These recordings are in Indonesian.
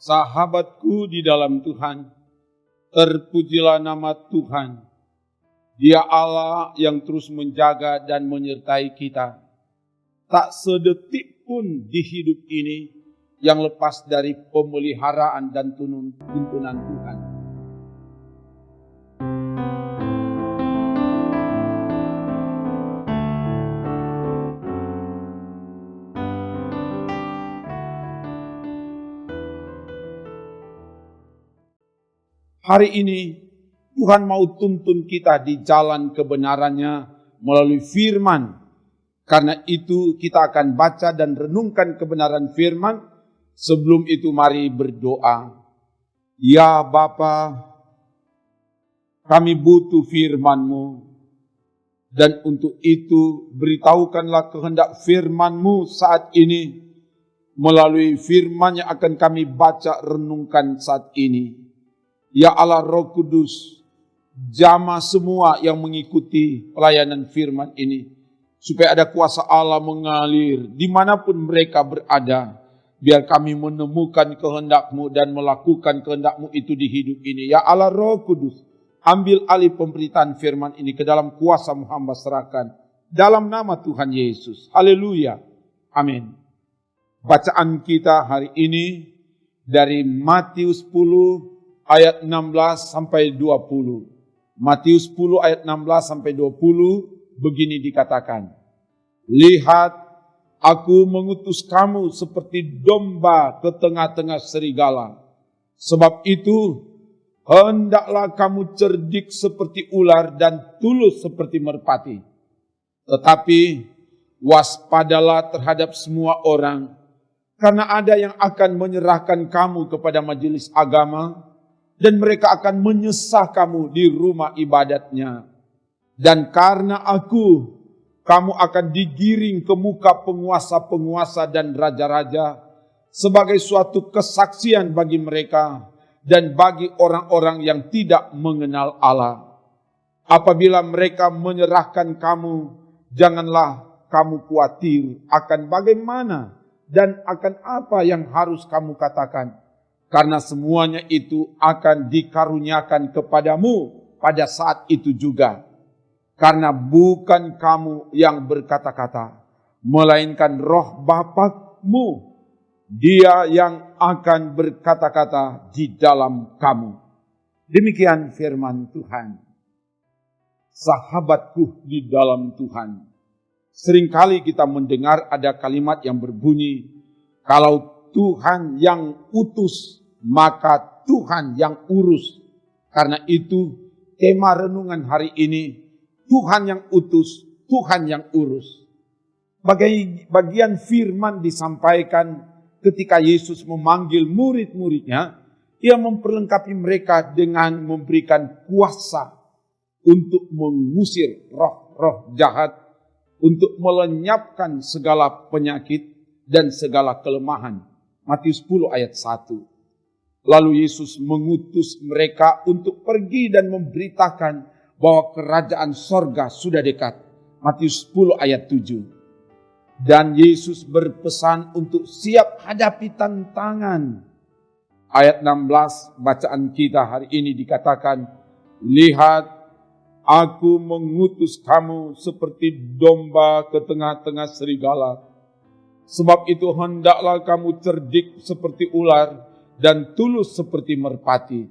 Sahabatku di dalam Tuhan, terpujilah nama Tuhan. Dia Allah yang terus menjaga dan menyertai kita. Tak sedetik pun di hidup ini yang lepas dari pemeliharaan dan tuntunan Tuhan. Hari ini Tuhan mau tuntun kita di jalan kebenarannya melalui firman. Karena itu kita akan baca dan renungkan kebenaran firman. Sebelum itu mari berdoa. Ya Bapa, kami butuh firman-Mu. Dan untuk itu beritahukanlah kehendak firman-Mu saat ini. Melalui firman yang akan kami baca renungkan saat ini. Ya Allah Roh Kudus, jamah semua yang mengikuti pelayanan firman ini. Supaya ada kuasa Allah mengalir dimanapun mereka berada. Biar kami menemukan kehendak-Mu dan melakukan kehendak-Mu itu di hidup ini. Ya Allah Roh Kudus, ambil alih pemberitaan firman ini ke dalam kuasa-Mu hamba serahkan. Dalam nama Tuhan Yesus. Haleluya. Amin. Bacaan kita hari ini dari Matius 10 ayat 16 sampai 20. Matius 10 ayat 16 sampai 20 begini dikatakan. Lihat, aku mengutus kamu seperti domba ke tengah-tengah serigala. Sebab itu, hendaklah kamu cerdik seperti ular dan tulus seperti merpati. Tetapi, waspadalah terhadap semua orang, karena ada yang akan menyerahkan kamu kepada majelis agama, dan mereka akan menyesah kamu di rumah ibadatnya. Dan karena aku, kamu akan digiring ke muka penguasa-penguasa dan raja-raja sebagai suatu kesaksian bagi mereka dan bagi orang-orang yang tidak mengenal Allah. Apabila mereka menyerahkan kamu, janganlah kamu khawatir akan bagaimana dan akan apa yang harus kamu katakan. Karena semuanya itu akan dikaruniakan kepadamu pada saat itu juga. Karena bukan kamu yang berkata-kata, melainkan roh Bapa-Mu. Dia yang akan berkata-kata di dalam kamu. Demikian firman Tuhan. Sahabatku di dalam Tuhan. Seringkali kita mendengar ada kalimat yang berbunyi, kalau Tuhan yang utus, maka Tuhan yang urus. Karena itu tema renungan hari ini, Tuhan yang utus, Tuhan yang urus. Bagian firman disampaikan ketika Yesus memanggil murid-muridnya, Ia memperlengkapi mereka dengan memberikan kuasa untuk mengusir roh-roh jahat, untuk melenyapkan segala penyakit dan segala kelemahan. Matius 10 ayat 1. Lalu Yesus mengutus mereka untuk pergi dan memberitakan bahwa kerajaan sorga sudah dekat. Matius 10 ayat 7. Dan Yesus berpesan untuk siap hadapi tantangan. Ayat 16 bacaan kita hari ini dikatakan, lihat, aku mengutus kamu seperti domba ke tengah-tengah serigala. Sebab itu hendaklah kamu cerdik seperti ular dan tulus seperti merpati.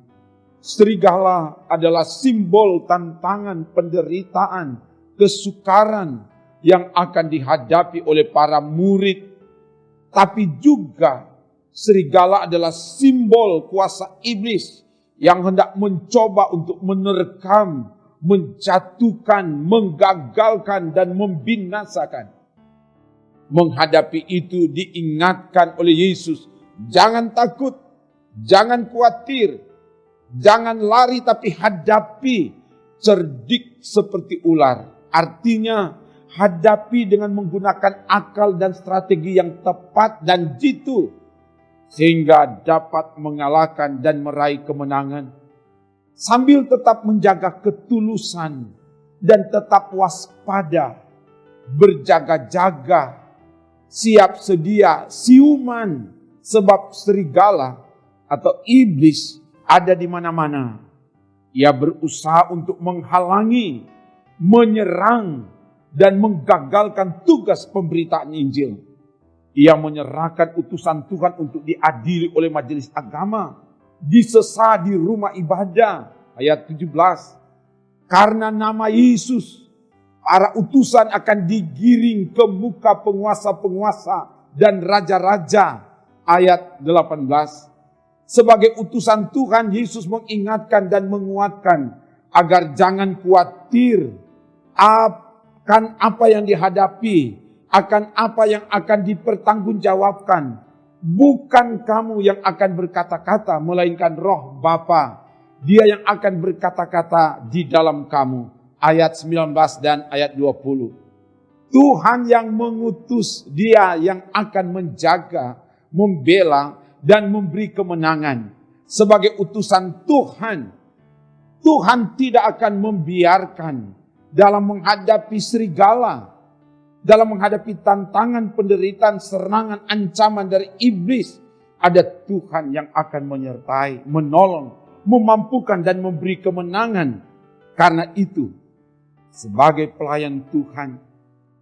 Serigala adalah simbol tantangan, penderitaan, kesukaran yang akan dihadapi oleh para murid. Tapi juga serigala adalah simbol kuasa iblis yang hendak mencoba untuk menerkam, menjatuhkan, menggagalkan dan membinasakan. Menghadapi itu diingatkan oleh Yesus, jangan takut, jangan khawatir, jangan lari tapi hadapi, cerdik seperti ular. Artinya hadapi dengan menggunakan akal dan strategi yang tepat dan jitu, sehingga dapat mengalahkan dan meraih kemenangan. Sambil tetap menjaga ketulusan dan tetap waspada, berjaga-jaga, siap sedia, siuman, sebab serigala atau iblis ada di mana-mana. Ia berusaha untuk menghalangi, menyerang, dan menggagalkan tugas pemberitaan Injil. Ia menyerahkan utusan Tuhan untuk diadili oleh majelis agama, disesah di rumah ibadah. Ayat 17. Karena nama Yesus, para utusan akan digiring ke muka penguasa-penguasa dan raja-raja. Ayat 18. Sebagai utusan Tuhan, Yesus mengingatkan dan menguatkan agar jangan khawatir akan apa yang dihadapi, akan apa yang akan dipertanggungjawabkan. Bukan kamu yang akan berkata-kata, melainkan Roh Bapa. Dia yang akan berkata-kata di dalam kamu. Ayat 19 dan ayat 20. Tuhan yang mengutus, Dia yang akan menjaga, membela, dan memberi kemenangan. Sebagai utusan Tuhan, Tuhan tidak akan membiarkan dalam menghadapi serigala, dalam menghadapi tantangan, penderitaan, serangan, ancaman dari iblis. Ada Tuhan yang akan menyertai, menolong, memampukan dan memberi kemenangan. Karena itu, sebagai pelayan Tuhan,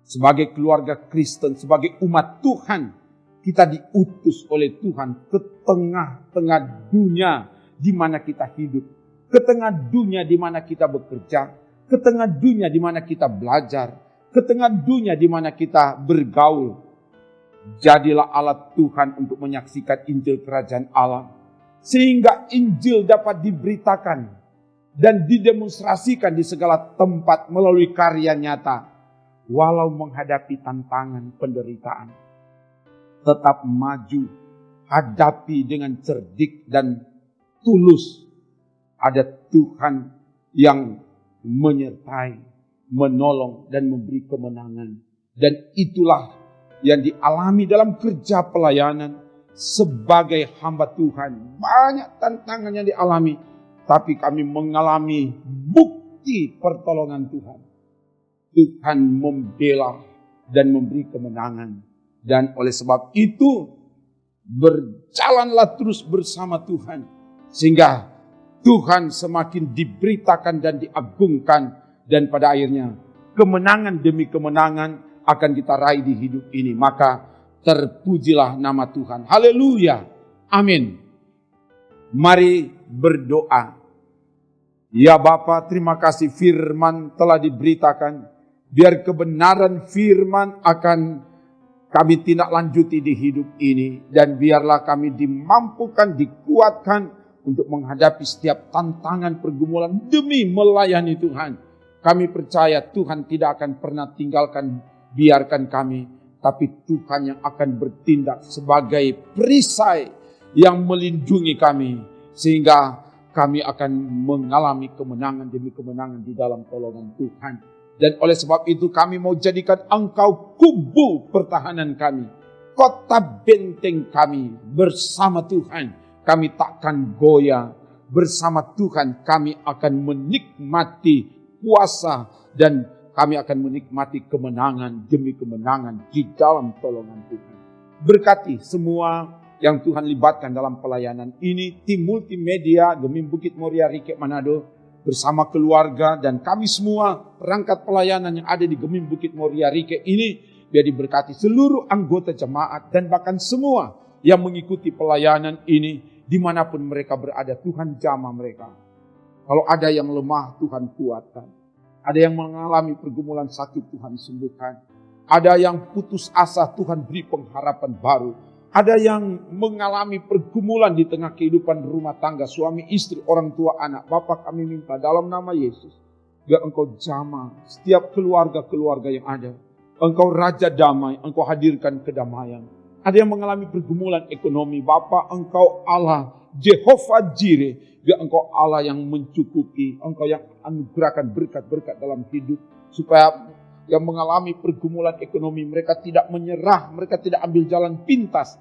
sebagai keluarga Kristen, sebagai umat Tuhan, kita diutus oleh Tuhan ke tengah-tengah dunia di mana kita hidup, ke tengah dunia di mana kita bekerja, ke tengah dunia di mana kita belajar, ke tengah dunia di mana kita bergaul. Jadilah alat Tuhan untuk menyaksikan Injil Kerajaan Allah, sehingga Injil dapat diberitakan dan didemonstrasikan di segala tempat melalui karya nyata. Walau menghadapi tantangan, penderitaan, tetap maju, hadapi dengan cerdik dan tulus. Ada Tuhan yang menyertai, menolong, dan memberi kemenangan. Dan itulah yang dialami dalam kerja pelayanan sebagai hamba Tuhan. Banyak tantangan yang dialami, tapi kami mengalami bukti pertolongan Tuhan. Tuhan membela dan memberi kemenangan. Dan oleh sebab itu, berjalanlah terus bersama Tuhan. Sehingga Tuhan semakin diberitakan dan diagungkan. Dan pada akhirnya, kemenangan demi kemenangan akan kita raih di hidup ini. Maka terpujilah nama Tuhan. Haleluya. Amin. Mari berdoa. Ya Bapa, terima kasih firman telah diberitakan. Biar kebenaran firman akan kami tindak lanjuti di hidup ini. Dan biarlah kami dimampukan, dikuatkan untuk menghadapi setiap tantangan pergumulan demi melayani Tuhan. Kami percaya Tuhan tidak akan pernah biarkan kami. Tapi Tuhan yang akan bertindak sebagai perisai yang melindungi kami. Sehingga kami akan mengalami kemenangan demi kemenangan di dalam pertolongan Tuhan. Dan oleh sebab itu kami mau jadikan Engkau kubu pertahanan kami. Kota benteng kami bersama Tuhan. Kami takkan goyah. Bersama Tuhan kami akan menikmati kuasa. Dan kami akan menikmati kemenangan demi kemenangan di dalam pertolongan Tuhan. Berkati semua yang Tuhan libatkan dalam pelayanan ini. Tim multimedia Gemim Bukit Moria Rike Manado. Bersama keluarga dan kami semua perangkat pelayanan yang ada di Gemim Bukit Moria Rike ini. Biar diberkati seluruh anggota jemaat dan bahkan semua yang mengikuti pelayanan ini. Dimanapun mereka berada, Tuhan jamah mereka. Kalau ada yang lemah, Tuhan kuatkan. Ada yang mengalami pergumulan sakit, Tuhan sembuhkan. Ada yang putus asa, Tuhan beri pengharapan baru. Ada yang mengalami pergumulan di tengah kehidupan rumah tangga, suami, istri, orang tua, anak. Bapa, kami minta dalam nama Yesus, biar Engkau jamah setiap keluarga-keluarga yang ada. Engkau Raja Damai, Engkau hadirkan kedamaian. Ada yang mengalami pergumulan ekonomi. Bapa, Engkau Allah, Jehovah Jireh. Biar Engkau Allah yang mencukupi. Engkau yang anugerahkan berkat-berkat dalam hidup. Supaya yang mengalami pergumulan ekonomi, mereka tidak menyerah, mereka tidak ambil jalan pintas.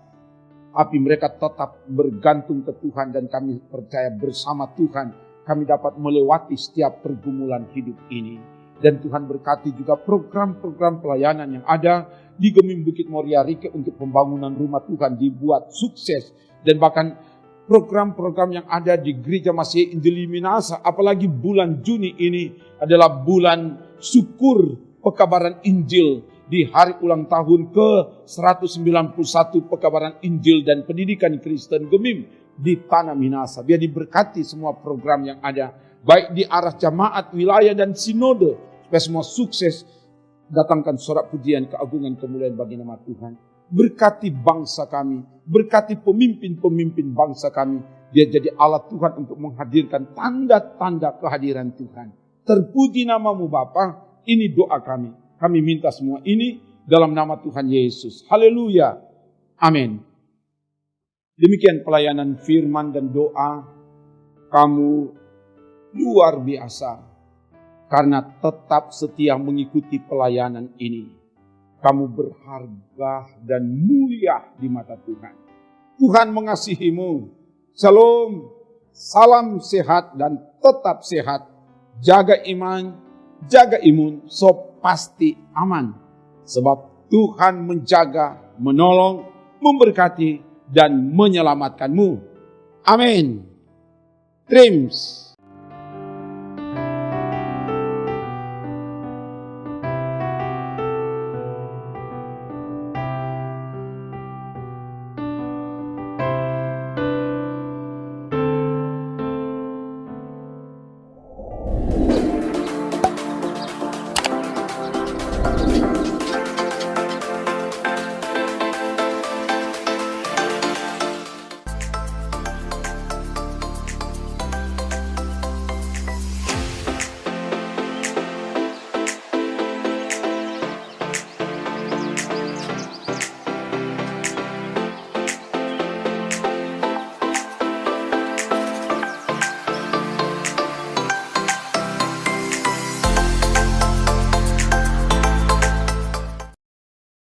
Tapi mereka tetap bergantung ke Tuhan dan kami percaya bersama Tuhan kami dapat melewati setiap pergumulan hidup ini. Dan Tuhan berkati juga program-program pelayanan yang ada di Gemim Bukit Moria Rike untuk pembangunan rumah Tuhan dibuat sukses. Dan bahkan program-program yang ada di Gereja Masihi Injili Minahasa, apalagi bulan Juni ini adalah bulan syukur pekabaran Injil di hari ulang tahun ke-191 pekabaran Injil dan pendidikan Kristen Gemim di Tanah Minahasa. Biar diberkati semua program yang ada, baik di arah jamaat, wilayah, dan sinode, supaya semua sukses. Datangkan sorak pujian, keagungan, kemuliaan bagi nama Tuhan. Berkati bangsa kami, berkati pemimpin-pemimpin bangsa kami. Dia jadi alat Tuhan untuk menghadirkan tanda-tanda kehadiran Tuhan. Terpuji namamu Bapa, ini doa kami. Kami minta semua ini dalam nama Tuhan Yesus. Haleluya. Amin. Demikian pelayanan firman dan doa. Kamu luar biasa karena tetap setia mengikuti pelayanan ini. Kamu berharga dan mulia di mata Tuhan. Tuhan mengasihimu. Shalom, salam sehat dan tetap sehat. Jaga iman, jaga imun, so pasti aman. Sebab Tuhan menjaga, menolong, memberkati, dan menyelamatkanmu. Amin. Trims.